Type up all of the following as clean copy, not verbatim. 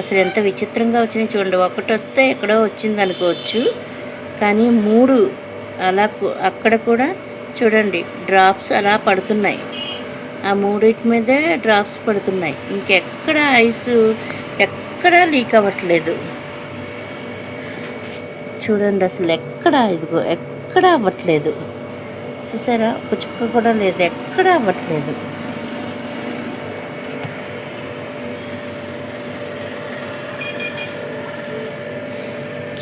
అసలు ఎంత విచిత్రంగా వచ్చినాయి చూడండి. ఒకటొస్తే ఎక్కడో వచ్చిందనుకోవచ్చు. కానీ 3 అలా అక్కడ కూడా చూడండి డ్రాప్స్ అలా పడుతున్నాయి. ఆ మూడిటి మీదే డ్రాప్స్ పడుతున్నాయి. ఇంకెక్కడ ఐసు ఎక్కడా లీక్ అవ్వట్లేదు. చూడండి అసలు ఇదిగో ఎక్కడా అవ్వట్లేదు. చూసారా, ఒక చుక్క కూడా లేదు, ఎక్కడా అవ్వట్లేదు.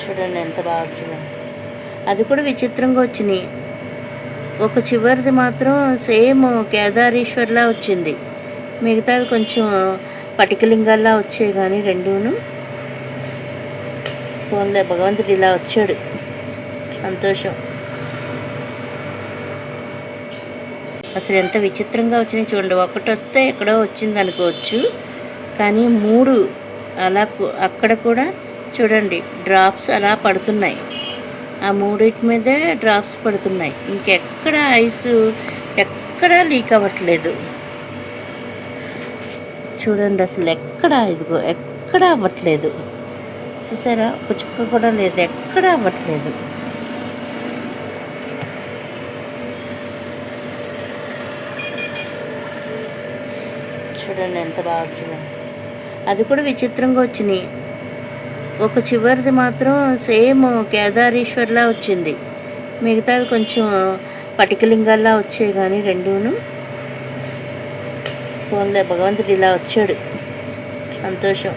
చూడండి ఎంత బాగా వచ్చినాయి. అది కూడా విచిత్రంగా వచ్చినాయి. ఒక చివరిది మాత్రం సేమ్ కేదారేశ్వర్లా వచ్చింది. మిగతావి కొంచెం పటికలింగాల్లా వచ్చాయి. కానీ రెండూను ఫోన్లే, భగవంతుడు ఇలా వచ్చాడు, సంతోషం. అసలు ఎంత విచిత్రంగా వచ్చినాయి చూడండి. ఒకటొస్తే ఎక్కడో వచ్చిందనుకోవచ్చు. కానీ 3 అలా అక్కడ కూడా చూడండి డ్రాప్స్ అలా పడుతున్నాయి. ఆ మూడిటి మీదే డ్రాప్స్ పడుతున్నాయి. ఇంకెక్కడ ఐసు ఎక్కడా లీక్ అవ్వట్లేదు. చూడండి అసలు ఇదిగో ఎక్కడా అవ్వట్లేదు. చూసారా, ఒక చుక్క కూడా లేదు, ఎక్కడా అవ్వట్లేదు. చూడండి ఎంత బాగా వచ్చినాయి. అది కూడా విచిత్రంగా వచ్చినాయి. ఒక చివరిది మాత్రం సేమ్ కేదారేశ్వర్లా వచ్చింది. మిగతావి కొంచెం పటికలింగాల్లా వచ్చాయి. కానీ రెండూను ఫోన్లే, భగవంతుడు ఇలా వచ్చాడు, సంతోషం.